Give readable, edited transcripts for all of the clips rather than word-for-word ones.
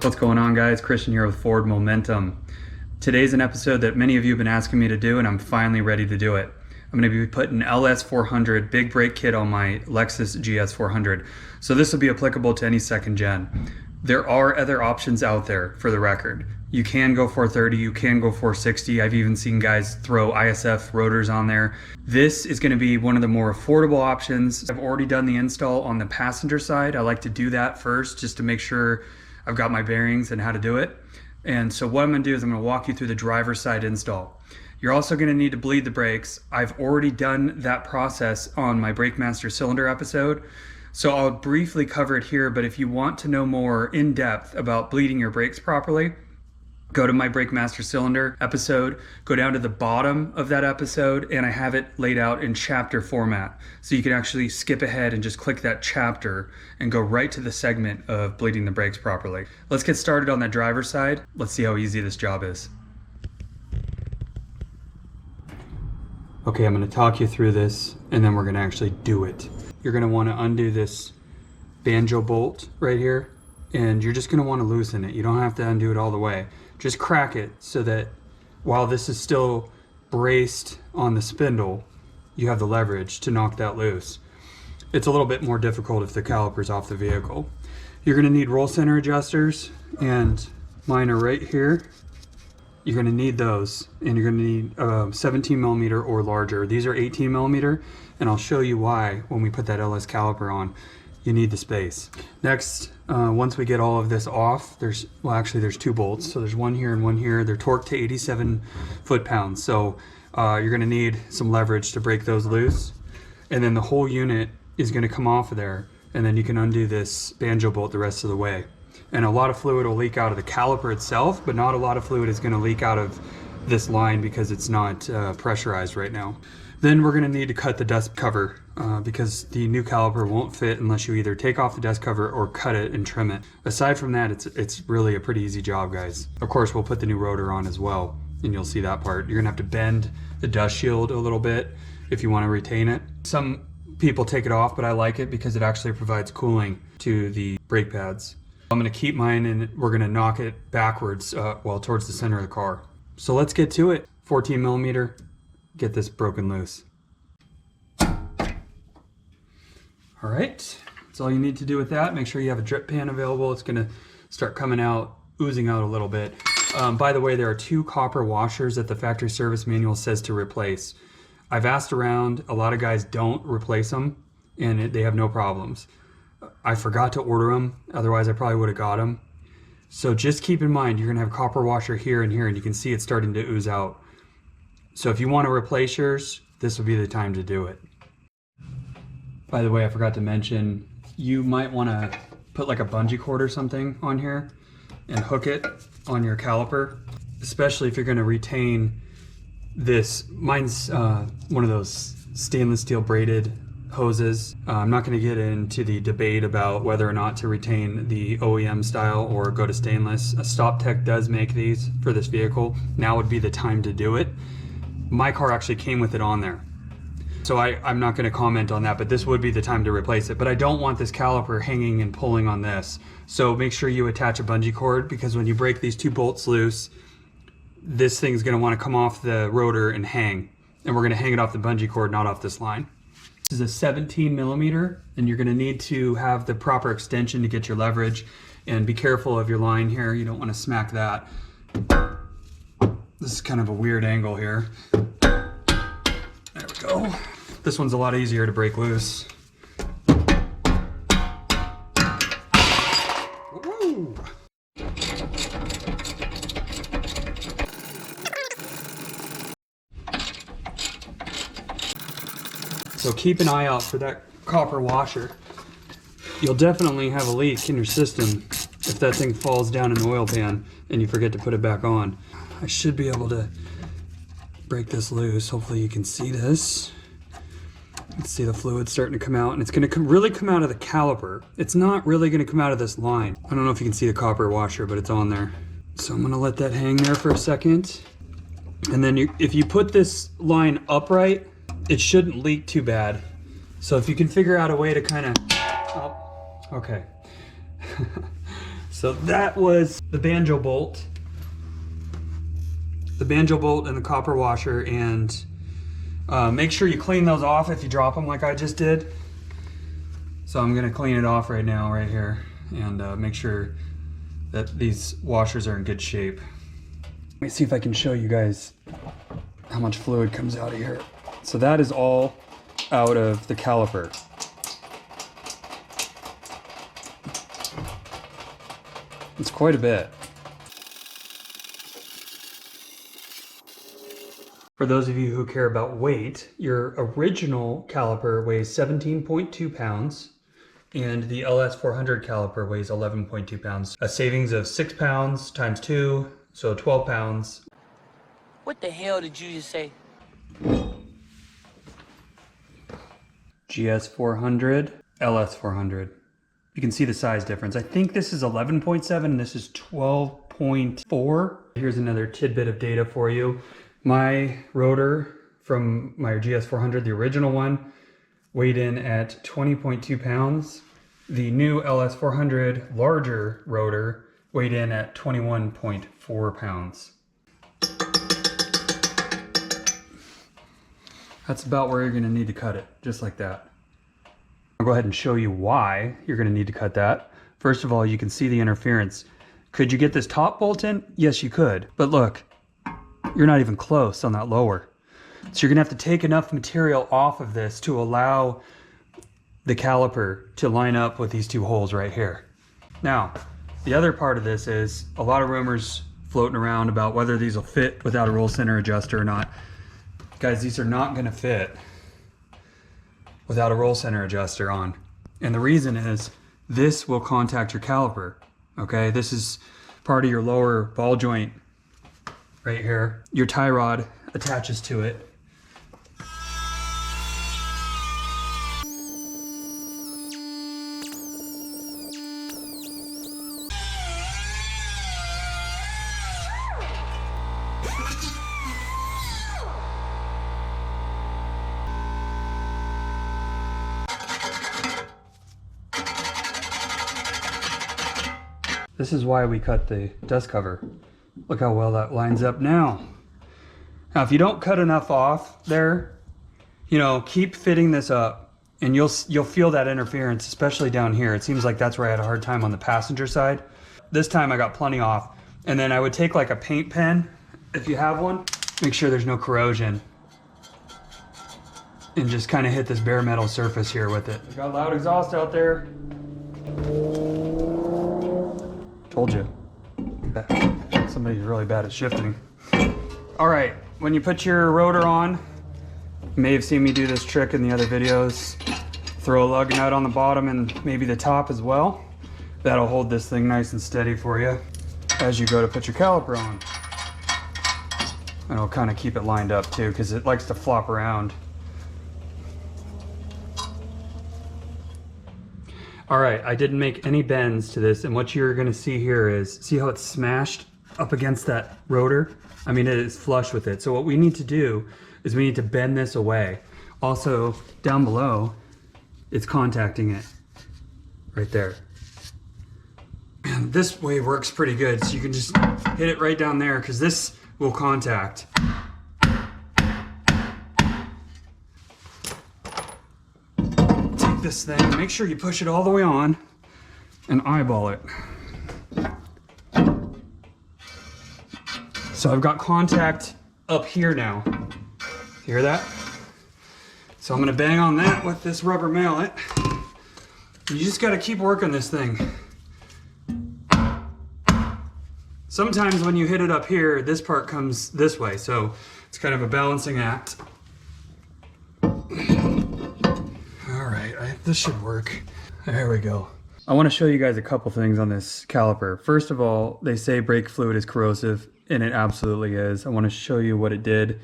What's going on, guys? Christian here with Forward Momentum. Today's an episode that many of you have been asking me to do, and I'm finally ready to do it. I'm going to be putting LS400 big brake kit on my LEXUS GS400. So this will be applicable to any second gen. There are other options out there, for the record. You can go 430, you can go 460. I've even seen guys throw ISF rotors on there. This is going to be one of the more affordable options. I've already done the install on the passenger side. I like to do that first just to make sure I've got my bearings and how to do it. And so what I'm going to do is I'm going to walk you through the driver's side install. You're also going to need to bleed the brakes. I've already done that process on my Brake Master cylinder episode. So I'll briefly cover it here, but if you want to know more in depth about bleeding your brakes properly, go to my Brake Master cylinder episode, go down to the bottom of that episode, and I have it laid out in chapter format. So you can actually skip ahead and just click that chapter and go right to the segment of bleeding the brakes properly. Let's get started on that driver's side. Let's see how easy this job is. Okay, I'm going to talk you through this and then we're going to actually do it. You're going to want to undo this banjo bolt right here, and you're just going to want to loosen it. You don't have to undo it all the way. Just crack it so that while this is still braced on the spindle, you have the leverage to knock that loose. It's a little bit more difficult if the caliper's off the vehicle. You're going to need roll center adjusters, and mine are right here. You're going to need those, and you're going to need 17 millimeter or larger. These are 18 millimeter, and I'll show you why when we put that LS caliper on. You need the space. Next, once we get all of this off, there's two bolts. So there's one here and one here. They're torqued to 87 foot-pounds. So you're gonna need some leverage to break those loose. And then the whole unit is gonna come off of there, and then you can undo this banjo bolt the rest of the way. And a lot of fluid will leak out of the caliper itself, but not a lot of fluid is gonna leak out of this line because it's not pressurized right now. Then we're gonna need to cut the dust cover because the new caliper won't fit unless you either take off the dust cover or cut it and trim it. Aside from that, it's really a pretty easy job, guys. Of course, we'll put the new rotor on as well, and you'll see that part. You're gonna have to bend the dust shield a little bit if you wanna retain it. Some people take it off, but I like it because it actually provides cooling to the brake pads. I'm gonna keep mine, and we're gonna knock it backwards, towards the center of the car. So let's get to it. 14 millimeter. Get this broken loose. All right, that's all you need to do with that. Make sure you have a drip pan available. It's gonna start coming out, oozing out a little bit. By the way, there are 2 copper washers that the factory service manual says to replace. I've asked around, a lot of guys don't replace them, and they have no problems. I forgot to order them, otherwise I probably would have got them. So just keep in mind, you're gonna have a copper washer here and here, and you can see it's starting to ooze out. So if you want to replace yours, this will be the time to do it. By the way, I forgot to mention, you might want to put like a bungee cord or something on here and hook it on your caliper, especially if you're going to retain this. Mine's one of those stainless steel braided hoses. I'm not going to get into the debate about whether or not to retain the OEM style or go to stainless. StopTech does make these for this vehicle. Now would be the time to do it. My car actually came with it on there. So I'm not going to comment on that, but this would be the time to replace it. But I don't want this caliper hanging and pulling on this. So make sure you attach a bungee cord, because when you break these 2 bolts loose, this thing's going to want to come off the rotor and hang. And we're going to hang it off the bungee cord, not off this line. This is a 17 millimeter, and you're going to need to have the proper extension to get your leverage. And be careful of your line here. You don't want to smack that. This is kind of a weird angle here. There we go. This one's a lot easier to break loose. Woo! So keep an eye out for that copper washer. You'll definitely have a leak in your system if that thing falls down in the oil pan and you forget to put it back on. I should be able to break this loose. Hopefully you can see this. You can see the fluid starting to come out, and it's going to really come out of the caliper. It's not really going to come out of this line. I don't know if you can see the copper washer, but it's on there. So I'm going to let that hang there for a second. And then if you put this line upright, it shouldn't leak too bad. So if you can figure out a way to kind of, oh, okay. So that was the banjo bolt. The banjo bolt and the copper washer, and make sure you clean those off if you drop them like I just did. So I'm gonna clean it off right now, right here, and make sure that these washers are in good shape. Let me see if I can show you guys how much fluid comes out of here. So that is all out of the caliper. It's quite a bit. For those of you who care about weight, your original caliper weighs 17.2 pounds and the LS400 caliper weighs 11.2 pounds. A savings of 6 pounds times 2, so 12 pounds. What the hell did you just say? GS400, LS400. You can see the size difference. I think this is 11.7 and this is 12.4. Here's another tidbit of data for you. My rotor from my GS400, the original one, weighed in at 20.2 pounds. The new LS400 larger rotor weighed in at 21.4 pounds. That's about where you're gonna need to cut it, just like that. I'll go ahead and show you why you're gonna need to cut that. First of all, you can see the interference. Could you get this top bolt in? Yes, you could, but look, you're not even close on that lower. So you're gonna have to take enough material off of this to allow the caliper to line up with these two holes right here. Now, the other part of this is a lot of rumors floating around about whether these will fit without a roll center adjuster or not. Guys, these are not gonna fit without a roll center adjuster on. And the reason is this will contact your caliper, okay? This is part of your lower ball joint right here. Your tie rod attaches to it. This is why we cut the dust cover. Look how well that lines up now. Now, if you don't cut enough off there, you know, keep fitting this up and you'll feel that interference, especially down here. It seems like that's where I had a hard time on the passenger side. This time I got plenty off. And then I would take like a paint pen, if you have one, make sure there's no corrosion, and just kind of hit this bare metal surface here with it. We got loud exhaust out there. Told you. Somebody's really bad at shifting. All right, when you put your rotor on, you may have seen me do this trick in the other videos. Throw a lug nut on the bottom and maybe the top as well. That'll hold this thing nice and steady for you as you go to put your caliper on. And it'll kind of keep it lined up too, because it likes to flop around. All right, I didn't make any bends to this, and what you're gonna see here is, see how it's smashed up against that rotor? I mean, it is flush with it. So what we need to do is we need to bend this away. Also, down below, it's contacting it right there. And this way works pretty good. So you can just hit it right down there because this will contact. Take this thing, make sure you push it all the way on and eyeball it. So I've got contact up here now. Hear that? So I'm gonna bang on that with this rubber mallet. You just gotta keep working this thing. Sometimes when you hit it up here, this part comes this way, so it's kind of a balancing act. All right, this should work. There we go. I wanna show you guys a couple things on this caliper. First of all, they say brake fluid is corrosive, and it absolutely is. I wanna show you what it did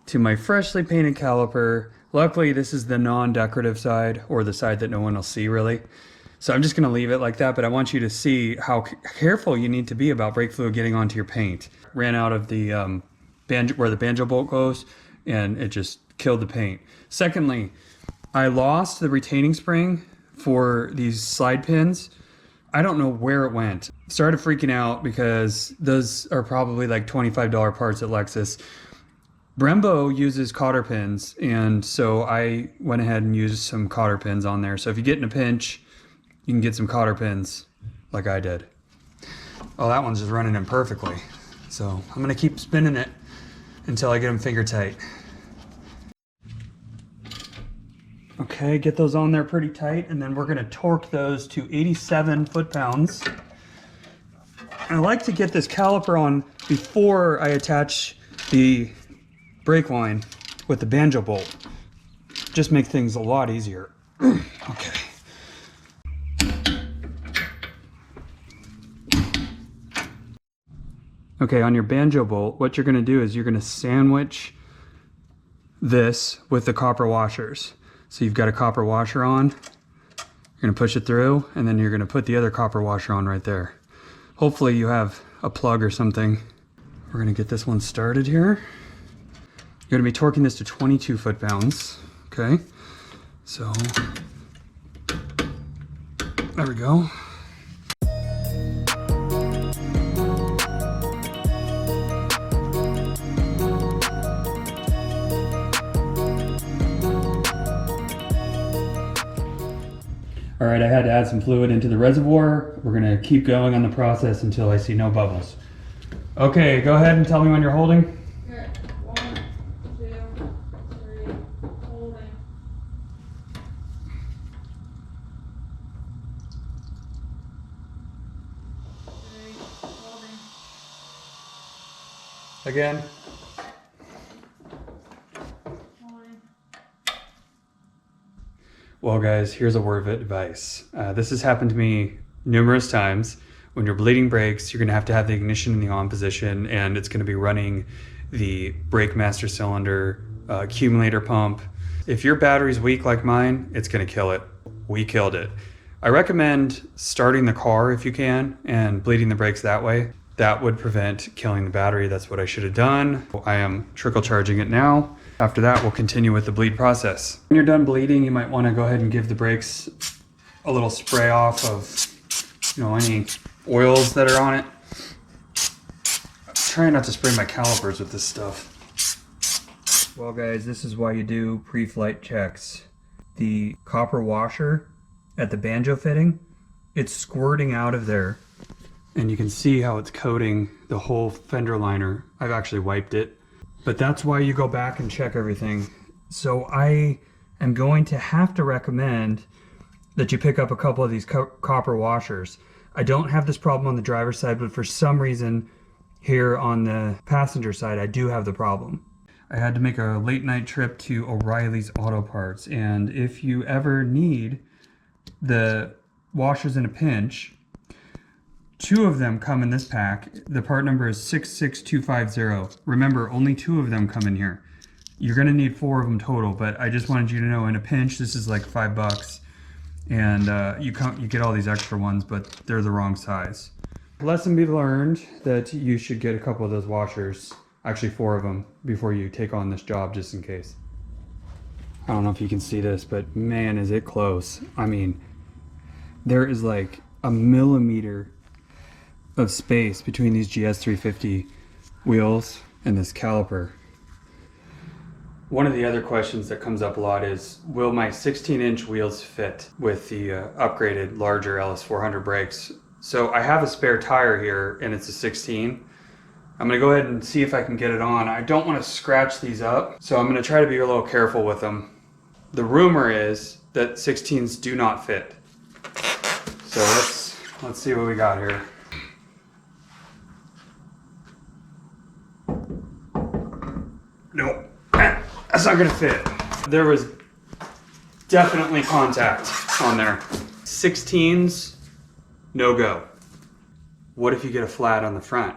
to my freshly painted caliper. Luckily, this is the non-decorative side, or the side that no one will see really. So I'm just gonna leave it like that, but I want you to see how careful you need to be about brake fluid getting onto your paint. Ran out of the banjo, where the banjo bolt goes, and it just killed the paint. Secondly, I lost the retaining spring for these slide pins I don't know where it went. Started freaking out because those are probably like $25 parts at Lexus. Brembo uses cotter pins, and so I went ahead and used some cotter pins on there. So if you get in a pinch, you can get some cotter pins like I did. Oh, that one's just running in perfectly. So I'm gonna keep spinning it until I get them finger tight. Okay, get those on there pretty tight, and then we're gonna torque those to 87 foot-pounds. I like to get this caliper on before I attach the brake line with the banjo bolt. Just make things a lot easier. Okay. Okay, on your banjo bolt, what you're gonna do is you're gonna sandwich this with the copper washers. So you've got a copper washer on, you're gonna push it through, and then you're gonna put the other copper washer on right there. Hopefully you have a plug or something. We're gonna get this one started here. You're gonna be torquing this to 22 foot-pounds, okay? So, there we go. All right, I had to add some fluid into the reservoir. We're gonna keep going on the process until I see no bubbles. Okay, go ahead and tell me when you're holding. Okay, 1, 2, 3, holding. 3, holding. Again. Holding. Well guys, here's a word of advice. This has happened to me numerous times. When you're bleeding brakes, you're gonna have to have the ignition in the on position, and it's gonna be running the brake master cylinder, accumulator pump. If your battery's weak like mine, it's gonna kill it. We killed it. I recommend starting the car if you can and bleeding the brakes that way. That would prevent killing the battery. That's what I should have done. I am trickle charging it now. After that, we'll continue with the bleed process. When you're done bleeding, you might want to go ahead and give the brakes a little spray off of, any oils that are on it. I'm trying not to spray my calipers with this stuff. Well guys, this is why you do pre-flight checks. The copper washer at the banjo fitting, it's squirting out of there, and you can see how it's coating the whole fender liner. I've actually wiped it. But that's why you go back and check everything. So I am going to have to recommend that you pick up a couple of these copper washers. I don't have this problem on the driver's side, but for some reason here on the passenger side, I do have the problem. I had to make a late night trip to O'Reilly's Auto Parts, and if you ever need the washers in a pinch, 2 of them come in this pack. The part number is 66250. Remember, only 2 of them come in here. You're gonna need 4 of them total, but I just wanted you to know in a pinch, this is like $5. And you get all these extra ones, but they're the wrong size. Lesson be learned that you should get a couple of those washers, actually 4 of them, before you take on this job, just in case. I don't know if you can see this, but man, is it close. I mean, there is like a millimeter of space between these GS350 wheels and this caliper. One of the other questions that comes up a lot is, will my 16-inch wheels fit with the upgraded larger LS400 brakes? So I have a spare tire here, and it's a 16. I'm gonna go ahead and see if I can get it on. I don't want to scratch these up, so I'm gonna try to be a little careful with them. The rumor is that 16s do not fit. So let's see what we got here. Nope, that's not gonna fit. There was definitely contact on there. 16s, no go. What if you get a flat on the front?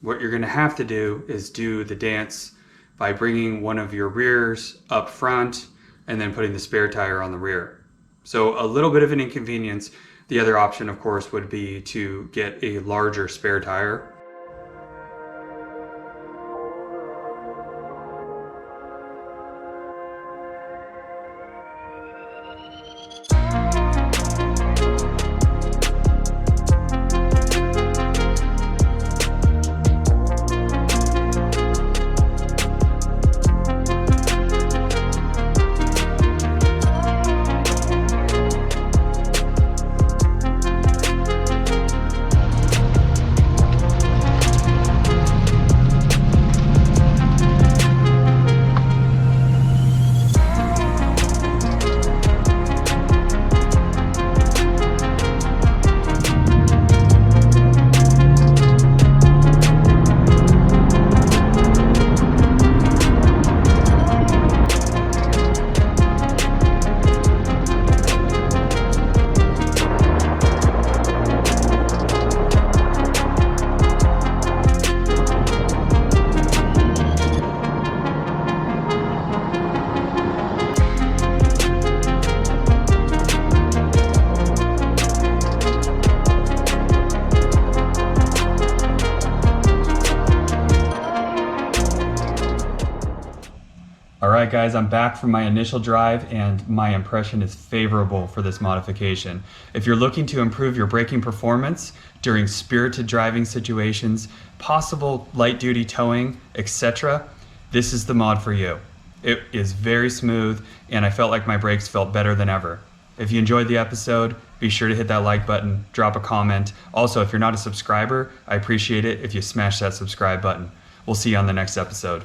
What you're gonna have to do is do the dance by bringing one of your rears up front and then putting the spare tire on the rear. So a little bit of an inconvenience. The other option, of course, would be to get a larger spare tire. guys, I'm back from my initial drive and my impression is favorable for this modification. If you're looking to improve your braking performance during spirited driving situations, possible light duty towing, etc., this is the mod for you. It is very smooth and I felt like my brakes felt better than ever. If you enjoyed the episode, be sure to hit that like button, drop a comment. Also, if you're not a subscriber, I appreciate it if you smash that subscribe button. We'll see you on the next episode.